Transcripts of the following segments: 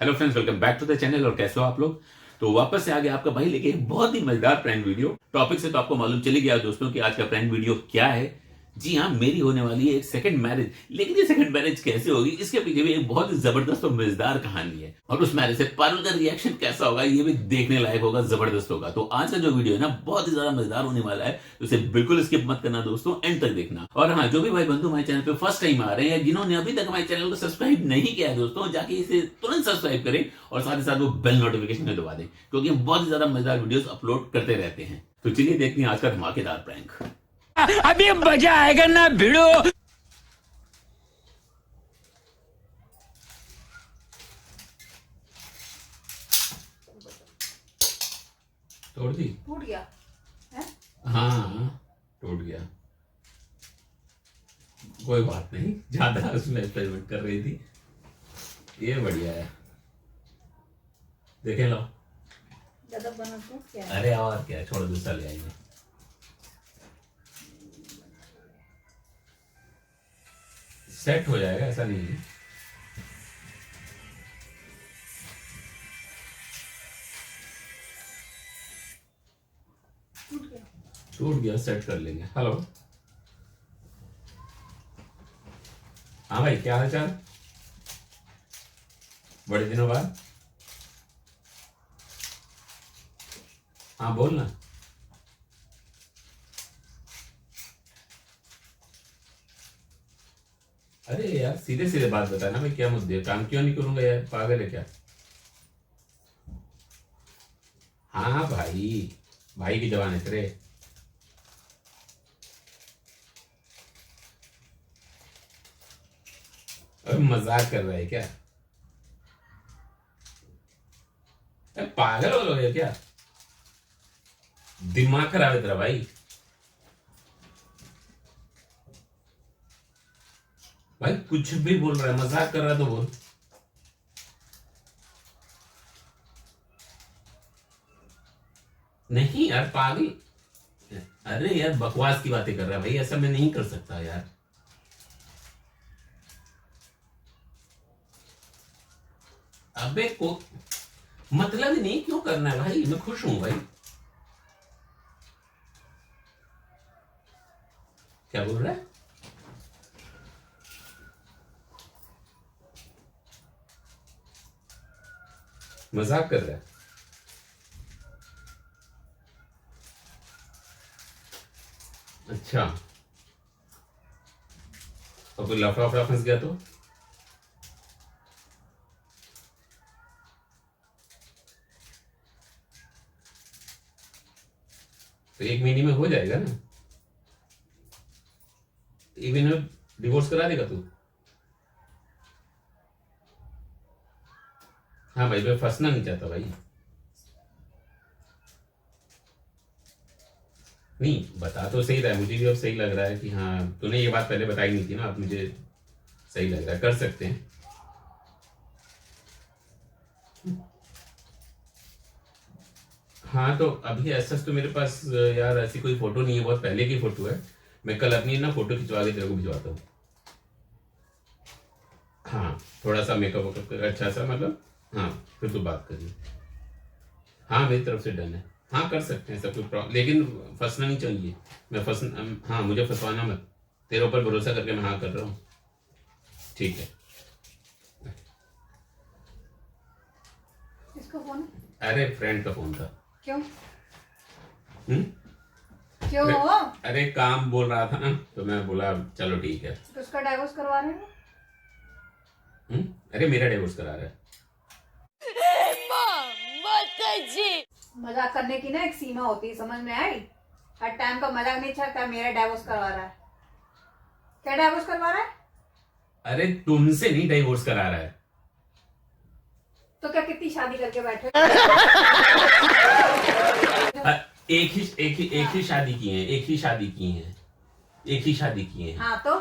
Hello friends, welcome back to the channel. और कैसे हो आप लोग? तो वापस से आ गया आपका भाई लेके एक बहुत ही मजेदार प्रैंक वीडियो। टॉपिक से तो आपको मालूम चली गया दोस्तों कि आज का प्रैंक वीडियो क्या है। जी हाँ, मेरी होने वाली है एक सेकंड मैरिज। लेकिन ये सेकंड मैरिज कैसे होगी, इसके पीछे भी एक बहुत ही जबरदस्त और मजेदार कहानी है। और उस मैरिज से पारुल का रिएक्शन कैसा होगा ये भी देखने लायक होगा, जबरदस्त होगा। तो आज का जो वीडियो है ना, बहुत ही ज्यादा मजेदार होने वाला है। तो इसे बिल्कुल स्किप मत करना दोस्तों, एंड तक देखना। और हाँ, जो भी भाई बंधु हमारे चैनल पे फर्स्ट टाइम आ रहे हैं या जिन्होंने अभी तक हमारे चैनल को सब्सक्राइब नहीं किया है दोस्तों, जाके इसे तुरंत सब्सक्राइब करें और साथ ही साथ वो बेल नोटिफिकेशन में दबा दें, क्योंकि हम बहुत ही ज्यादा मजेदार वीडियोस अपलोड करते रहते हैं। तो चलिए देखते हैं आज का धमाकेदार प्रैंक। अभी मजा आएगा ना भिड़ो। तोड़ दी? टूट गया है? हाँ, टूट गया। कोई बात नहीं, ज्यादा उसमें एक्सपेरिमेंट कर रही थी। ये बढ़िया है, देखे लो। ज्यादा बना टूट गया। अरे और क्या, छोड़, दूसरा ले आएंगे। सेट हो जाएगा, ऐसा नहीं है। टूट गया। टूट गया, सेट कर लेंगे। हेलो, हाँ भाई, क्या हाल चाल? बड़े दिनों बाद। हाँ बोल ना। अरे यार, सीधे सीधे बात बता ना भाई, क्या मुद्दे है? काम क्यों नहीं करूंगा यार, पागल है क्या? हाँ भाई, भाई की जबान है तेरे। अरे मजाक कर रहा है क्या? अरे पागल हो गए क्या? दिमाग खराब है तेरा भाई। भाई कुछ भी बोल रहा है, मजाक कर रहा है तो बोल। नहीं यार, पागल। अरे यार, बकवास की बातें कर रहा है भाई, ऐसा मैं नहीं कर सकता यार। अबे को मतलब ही नहीं, क्यों करना है भाई? मैं खुश हूं भाई। क्या बोल रहा है? मजाक कर रहा है? अच्छा, और कोई लफड़ा वफड़ा फंस गया तो 1 महीने में हो जाएगा ना। 1 महीने में डिवोर्स करा देगा तू? हाँ भाई, मैं फंसना नहीं चाहता भाई। नहीं, बता तो सही रहा है, मुझे भी अब सही लग रहा है कि हाँ, तूने ये बात पहले बताई नहीं थी ना, अब मुझे सही लग रहा है, कर सकते हैं। हाँ तो अभी ऐसा तो मेरे पास यार ऐसी कोई फोटो नहीं है, बहुत पहले की फोटो है। मैं कल अपनी ना फोटो खिंचवा के तेरे को भिजवाता हूँ। हाँ, थोड़ा सा मेकअप वेकअप कर, अच्छा सा मतलब। हाँ, फिर तू बात करिए। हाँ, मेरी तरफ से डन है। हाँ, कर सकते हैं, सब कोई प्रॉब्लम, लेकिन फंसना नहीं चाहिए। मैं फंस हाँ, मुझे फंसवाना मत। तेरे ऊपर भरोसा करके मैं हाँ कर रहा हूँ। ठीक है। किसका फोन? अरे फ्रेंड का फोन था। क्यों? हम्म। क्यों? अरे काम बोल रहा था ना, तो मैं बोला चलो ठीक है। तो उसका डाइवोर्स करवा रहे हो? अरे मेरा डिवोर्स करा रहा है। मजाक करने की ना एक सीमा होती है, समझ में आई? हर टाइम का मजाक नहीं चलता। मेरा डाइवोर्स करवा रहा है? क्या डाइवोर्स करवा रहा है? अरे तुमसे नहीं, डिवोर्स करा रहा है। तो क्या कितनी शादी करके बैठे? एक ही शादी की है, एक ही शादी की है, एक ही शादी की है। हाँ तो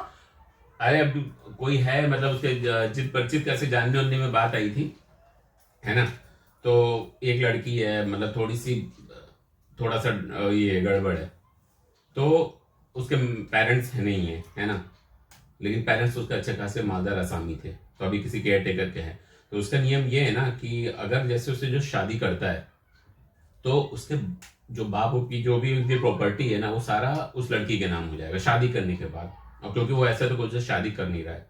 अरे अब कोई है, मतलब उसके जित परिचित कैसे जानने उनने में बात आई थी, है ना। तो एक लड़की है, मतलब थोड़ा सा ये गड़बड़ है। तो उसके पेरेंट्स नहीं है, है ना। लेकिन पेरेंट्स उसके अच्छे खासे मालदार आसामी थे, तो अभी किसी केयर टेकर के हैं। तो उसका नियम ये है ना कि अगर जैसे उससे जो शादी करता है तो उसके जो बाप की जो भी उनकी प्रॉपर्टी है ना वो सारा उस लड़की के नाम हो जाएगा शादी करने के बाद। और क्योंकि वो ऐसा तो कुछ शादी कर नहीं रहा है,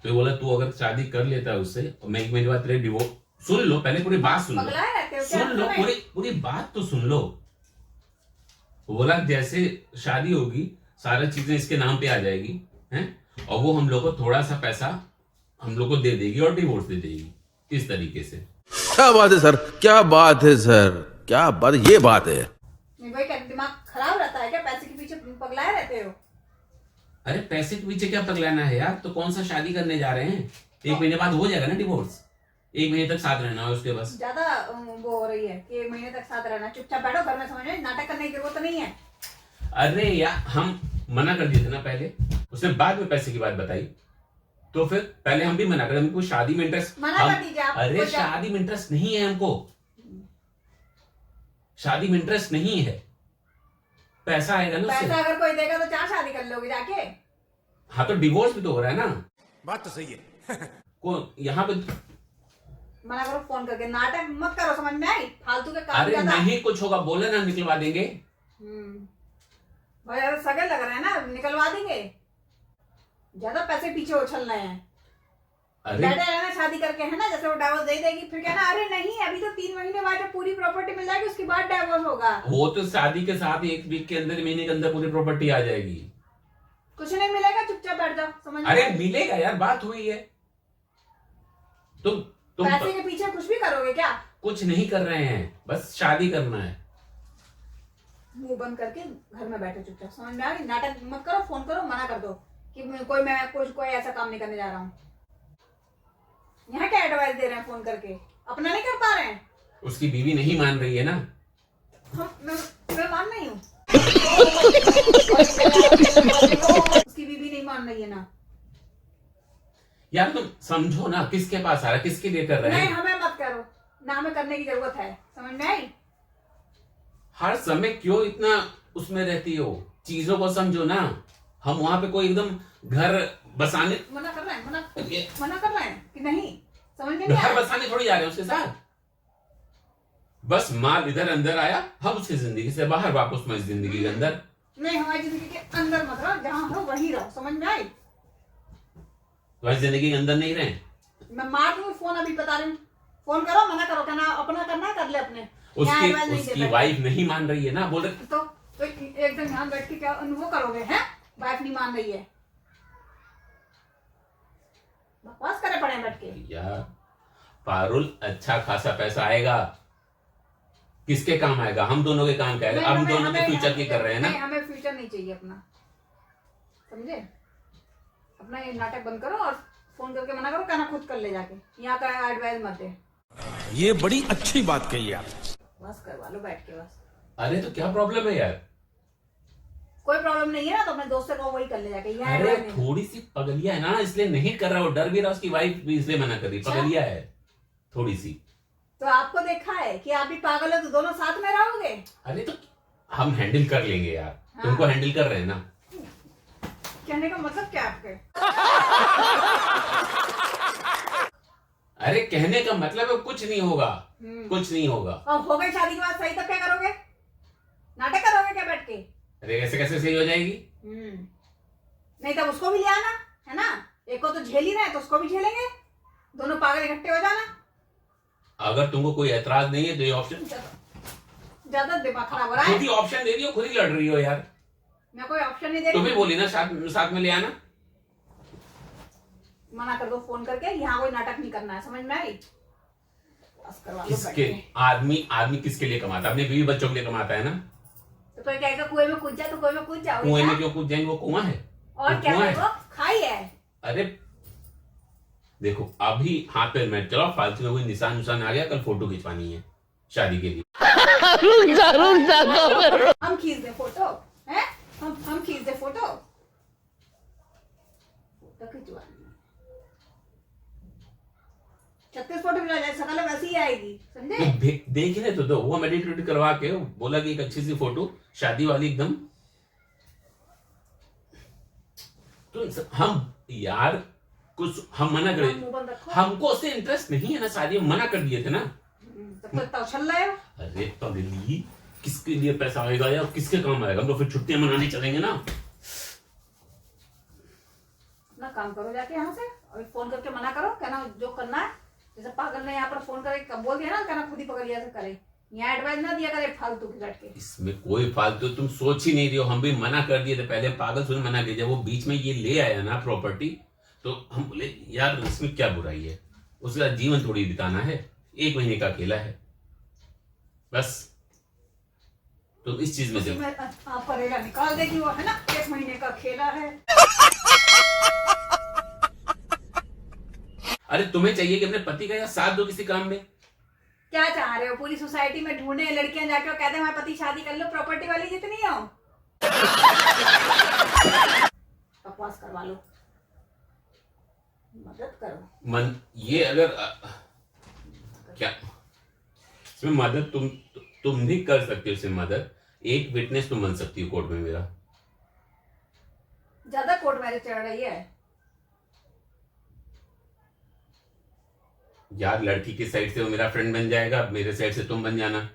तो ये बोला तू अगर शादी कर लेता है उससे और मैं 1 महीने बाद तेरे डिवोर्स। सुन लो पहले पूरी बात सुन लो, पगलाए रहते हो क्या सुन लो तुम्हें? पूरी बात तो सुन लो। वो बोला जैसे शादी होगी सारा चीजें इसके नाम पे आ जाएगी हैं, और वो हम लोग को थोड़ा सा पैसा हम लोग को दे देगी और डिवोर्स दे देगी इस तरीके से। क्या बात है सर, क्या बात है सर, क्या बात, ये बात है। नहीं भाई, क्या दिमाग खराब रहता है क्या? पैसे के पीछे पगलाए रहते हो? अरे पैसे के पीछे क्या पगलाना है यार, तो कौन सा शादी करने जा रहे हैं, 1 महीने बाद हो जाएगा ना डिवोर्स, 1 महीने तक साथ रहना है उसके बस। ज्यादा वो हो रही है कि 1 महीने तक साथ रहना, चुपचाप बैठो घर में, समझ में नाटक करने की जरूरत नहीं है। अरे यार हम मना कर दिए थे ना पहले, उसने बाद में पैसे की बात बताई, तो फिर पहले हम भी मना कर, हमको शादी में इंटरेस्ट मना कर दीजिए आप। अरे शादी में इंटरेस्ट नहीं है हमको, शादी में इंटरेस्ट नहीं है, पैसा आएगा ना उससे। पैसा अगर कोई देगा तो 4 शादी कर लोगे जाके? हाँ तो डिवोर्स भी तो हो रहा है ना। बात तो सही है। कौन यहाँ पे? मना करो फोन करके, नाटक मत करो, समझ में आई? फालतू के काम अरे ज्यादा। नहीं कुछ होगा, बोले ना निकलवा देंगे। भाई अगर सगे लग रहे हैं ना, निकलवा देंगे। ज्यादा पैसे पीछे उछल रहे हैं। अरे बैठे रहना शादी करके, है ना, जैसे वो डाइवोर्स दे देगी फिर कहना अरे नहीं अभी तो 3 महीने बाद जब पूरी प्रॉपर्टी मिल जाएगी उसके बाद डाइवोर्स होगा। वो तो शादी के साथ 1 वीक के अंदर, महीने के अंदर पूरी प्रॉपर्टी आ जाएगी। कुछ नहीं मिलेगा, चुपचाप बैठ जाओ, समझ में अरे आई? मिलेगा यार, बात हुई है। तुम पैसे के पीछे कुछ भी करोगे क्या? कुछ नहीं कर रहे हैं, बस शादी करना है। मुंह बंद करके घर में बैठो चुपचाप, समझ में आ गई? नाटक मत करो, फोन करो, मना कर दो कि मैं कोई ऐसा काम नहीं करने जा रहा हूँ। यहाँ क्या एडवाइस दे रहे हैं फोन करके? अपना नहीं कर पा रहे हैं? उसकी बीवी नहीं मान रही है ना। मैं मान नहीं हूँ। उसकी बीवी नहीं मान रही है ना। यार तुम समझो ना, किसके पास आ रहा है, किसके लिए कर रहे नहीं हैं। हमें मत करो ना, हमें करने की जरूरत है, समझ में आई? हर समय क्यों इतना उसमें रहती हो, चीजों को समझो ना। हम वहां पे कोई एकदम घर बसाने, मना कर रहे हैं, मना कर रहे हैं कि नहीं? समझ में नहीं आ घर रहा? बसाने थोड़ी जा रहे हैं उसके साथ। बस माल इधर अंदर आया, हम उसकी जिंदगी से बाहर, वापस हमारी जिंदगी के अंदर। नहीं, हमारी जिंदगी के अंदर मत रहो, जहाँ हो वहीं रहो, समझ में आई? तुम्हारी जिंदगी के अंदर नहीं रहे। मैं मार दूंगी फोन, अभी बता रही हूँ। फोन करो, मना करो, कहना अपना करना है कर ले अपने। यहाँ advice नहीं उसकी देता। वाइफ नहीं मान रही है ना, बोल रहे तो एकदम यहाँ बैठ के क्या वो करोगे हैं? वाइफ नहीं मान रही है, बकवास करे पड़े हैं बैठ के। यार पारुल अच्छा खासा पैसा आएगा, किसके काम आएगा, हम दोनों के काम का आएगा। हम दोनों के फ्यूचर की कर रहे हैं ना। नहीं, हमें फ्यूचर नहीं चाहिए अपना, समझे? अपना ये नाटक बंद करो और फोन करके मना करो, कहना खुद कर ले जाके, यहाँ का एडवाइस मत दे। ये बड़ी अच्छी बात कही आप। बस करवा लो बैठ के बस। अरे तो क्या प्रॉब्लम है यार? कोई प्रॉब्लम नहीं है ना, तो अपने दोस्त से कहो वही कर ले जाके। यहाँ अरे advice नहीं। थोड़ी सी पगलिया है ना, इसलिए नहीं कर रहा, वो डर भी रहा, उसकी वाइफ भी इसलिए मना कर रही, पगलिया है थोड़ी सी। तो आपको देखा है कि आप भी पागल हो तो दोनों साथ में रहोगे। अरे तो हम हैंडल कर लेंगे यार, हाँ। तुमको हैंडल कर रहे हैं ना। कहने का मतलब क्या आपके? अरे कहने का मतलब है कुछ नहीं होगा, कुछ नहीं होगा। और हो गई शादी के बाद सही, तब क्या करोगे? नाटक करोगे क्या बैठ के? अरे कैसे कैसे सही हो जाएगी? नहीं तब उसको भी ले आना, है ना? एक को तो झेल ही रहे हैं तो उसको भी झेलेंगे, दोनों पागल इकट्ठे हो जाना। अगर तुमको कोई एतराज नहीं है तो ये ऑप्शन, ज्यादा दिमाग खराब हो रहा खुद है। ही ऑप्शन दे रही हो, खुद ही लड़ रही हो यार। मैं कोई ऑप्शन नहीं दे तुम रही भी हूँ। बोली ना साथ में ले आना। मना कर दो फोन करके, यहाँ कोई नाटक नहीं करना है, समझ में आई? बस करवा लो बैठ किसके के। आदमी किसके लिए कमाता है? अपने बीवी बच्चों के लिए कमाता है ना। तो कोई कहेगा कुएं में कूद जा, तो कुएं में कूद जाओगे कुएं क्या? में क्यों कूद जाएंगे, वो कुआं है। और वो क्या कुआं है? है। वो खाई है। अरे देखो अभी हाथ पैर में चलो, फालतू में कोई निशान आ गया, कल फोटो खिंचवानी है शादी के लिए। हम खींच दे फोटो, हैं? हम खींच दे फोटो खिंचवानी। 36 फोटो मिला जाए, सकल वैसी ही आएगी, समझे? देखने तो दो, वो मेडिटेट करवा के बोला कि एक अच्छी सी फोटो शादी वाली एकदम। तो हम यार कुछ हम मना मुंह बंद करें, रखो। हमको उससे इंटरेस्ट नहीं है ना, शादी में मना कर दिए थे ना। तब तक तो चल रहा है। अरे पगली, किसके लिए पैसा आएगा या किसके काम आएगा? हम तो फिर छुट्टियां मनाने चलेंगे ना। अपना काम करो जाके यहाँ से, और फोन करके मना करो, कहना जो करना है। जैसे पागल ने यहाँ पर फोन करे बोल दिया ना, कहना खुद ही पकड़ लिया से करे। यहाँ एडवाइस ना दिया करे फालतू की बैठ के। इसमें कोई फालतू तुम सोच ही नहीं रही हो। हम भी मना कर दिए थे पहले, पागल सुन मना किया। जब वो बीच में ये ले आया ना प्रॉपर्टी, तो हम बोले यार इसमें क्या बुराई है, उसके साथ जीवन थोड़ी बिताना है, 1 महीने का अकेला है बस। तो इस चीज में उसी जब में आप परेगा निकाल देगी वो, है ना, 1 महीने का खेला है। अरे तुम्हें चाहिए कि अपने पति का या साथ दो किसी काम में। क्या चाह रहे हो? पूरी सोसाइटी में ढूंढे लड़कियां जाके और कहते हैं हमारे पति शादी कर लो, प्रॉपर्टी वाली जितनी हो बकवास करवा लो, मदद करो। मन ये अगर क्या इसमें मदद तुम नहीं कर सकते उससे मदद। एक विटनेस तुम बन सकती हो कोर्ट में मेरा। ज्यादा कोर्ट मैरिज चढ़ रही है। यार लड़की की साइड से वो मेरा फ्रेंड बन जाएगा, मेरे साइड से तुम बन जाना।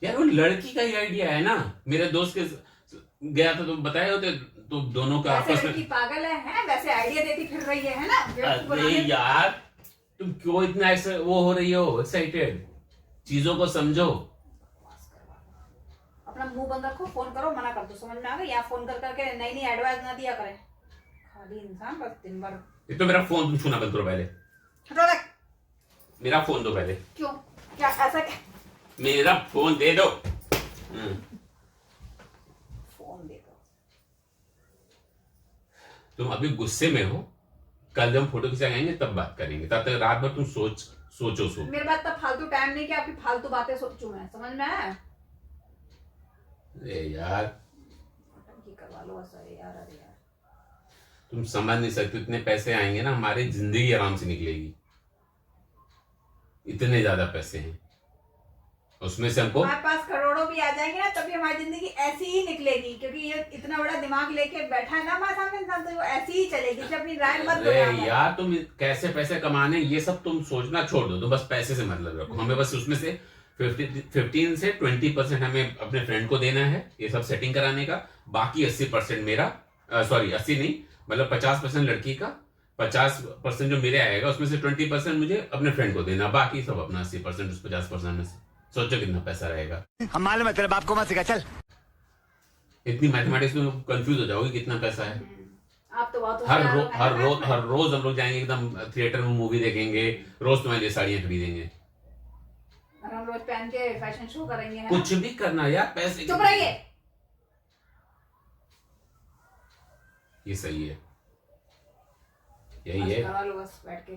यार वो लड़की का ही आइडिया है ना, मेरे दोस्त के गया था तो बताए होते तो दोनों का वैसे आपस लड़की में। पागल है वैसे आइडिया देती फिर रही है ना। अरे यार तुम क्यों इतना ऐसे वो हो रही हो एक्साइटेड? चीजों को समझो। अपना मुंह बंद रखो, फोन करो, मना कर दो। समझ में आ गया? यहाँ फोन कर करके नई नई एडवाइस ना दिया करें। खाली इंसान बस दिन भर। ये तो मेरा फोन तुम छूना बंद करो पहले। हटो रख। मेरा फोन दो पहले। क्यों? क्या ऐसा क्या? मेरा फोन दे दो। फोन दे दो। तुम अभी गुस्से में हो, कल जब हम फोटो खिंचा आएंगे तब बात करेंगे। तब तक रात भर तुम सोचो। मेरे पास तब फालतू टाइम नहीं कि आपकी फालतू बातें सोचूं मैं। समझ में आया? अरे यार नौटंकी करवा लो ऐसा यार। अरे यार तुम समझ नहीं सकते, इतने पैसे आएंगे ना हमारी जिंदगी आराम से निकलेगी। इतने ज्यादा पैसे हैं उसमें से हमको। हमारे पास करोड़ों भी आ जाएंगे ना तभी हमारी जिंदगी ऐसी ही निकलेगी, क्योंकि ये इतना बड़ा दिमाग लेके बैठा है ना हमारे सामने इंसान, तो वो ऐसी ही चलेगी। जब अपनी राय मत दो अरे यहाँ पर। यार तुम कैसे पैसे कमाने ये सब तुम सोचना छोड़ दो, तुम बस पैसे से मतलब रखो। हमें बस उसमें से 15 से 20% हमें अपने फ्रेंड को देना है ये सब सेटिंग कराने का। बाकी 80% मेरा, सॉरी 80 नहीं, मतलब 50% लड़की का, 50% जो मेरे आएगा उसमें से 20% मुझे अपने फ्रेंड को देना। बाकी सब अपना 80% उस 50% में से। सोचो कितना पैसा रहेगा। हम मालूम है तेरे बाप को मत सिखा, चल। इतनी मैथमेटिक्स में कंफ्यूज हो जाओगे कितना पैसा है। आप तो बहुत हर रोज हम लोग जाएंगे एकदम थिएटर में मूवी देखेंगे, रोज तुम्हारे लिए साड़ियां खरीदेंगे, और हम रोज पहन के फैशन शो करेंगे, है ना? कुछ भी करना यार पैसे। चुप रहिए। ये सही है, यही है। करवा लो बस बैठ के।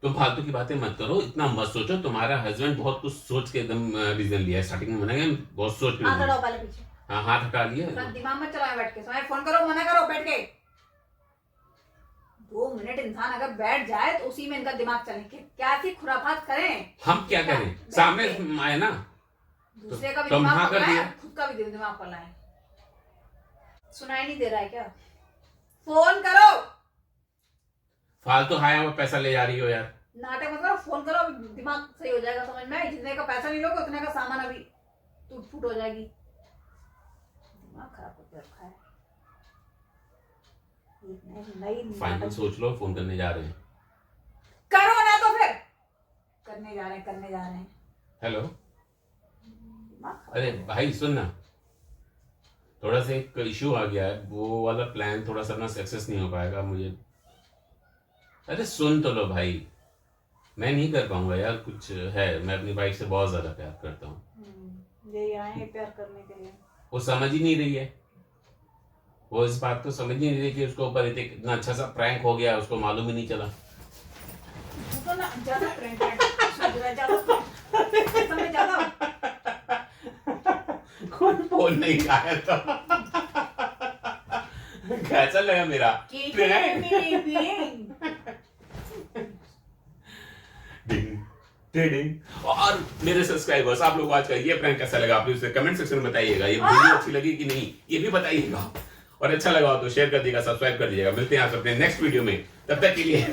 तुम फालतू की बातें मत करो, इतना मत सोचो। तुम्हारा हस्बैंड बहुत कुछ सोच के एकदम डिसीजन लिया है। स्टार्टिंग में मना गया, बहुत सोच के हाथ decision- हटाओ पहले पीछे। हाँ हाथ हटा अपना लिया। दिमाग मत चलाओ बैठ के। समय फोन करो, मना करो बैठ के। 2 मिनट इंसान अगर बैठ जाए तो उसी में इनका दिमाग चले कि क्या सी खुराफात करें। हम क्या करें, सामने आए ना। दूसरे का भी तुम दिमाग हाँ कर पलाए, दिया। खुद का भी दिमाग पलाए। सुनाई नहीं दे रहा है क्या? फोन करो। फालतू हाया हुआ पैसा ले जा रही हो यार। नाटक मत करो, फोन करो, अभी दिमाग सही हो जाएगा। समझ में आया? जितने का पैसा नहीं लोगे उतने का सामान अभी टूट फूट हो जाएगी। दिमाग खराब करके रखा है। नई फाइनल नाटक सोच लो, फोन करने जा रहे हैं। करो ना तो फिर। करने जा रहे हैं। हेलो, दिमाग खराब अरे भाई सुन ना, थोड़ा सा एक इशू आ गया है, वो वाला प्लान थोड़ा सा ना सक्सेस नहीं हो पाएगा मुझे। अरे सुन तो लो भाई, मैं नहीं कर पाऊंगा यार, कुछ है। मैं अपनी वाइफ से बहुत ज्यादा प्यार करता हूँ। यही आए हैं प्यार करने के लिए। वो समझ ही नहीं रही है, वो इस बात को समझ ही नहीं रही कि उसको ऊपर इतना अच्छा सा प्रैंक हो गया, उसको मालूम ही नहीं चला। तो ना ज्यादा फ्रेंड ज्यादा कोई फोन नहीं खाया था। कैसा लगा मेरा डिंग। और मेरे सब्सक्राइबर्स, आप लोग आज का ये प्रैंक कैसा लगा आप लोग कमेंट सेक्शन में बताइएगा। ये वीडियो अच्छी लगी कि नहीं ये भी बताइएगा। और अच्छा लगा हो तो शेयर कर दीजिएगा, सब्सक्राइब कर दीजिएगा। मिलते हैं आपसे अपने नेक्स्ट वीडियो में, तब तक के लिए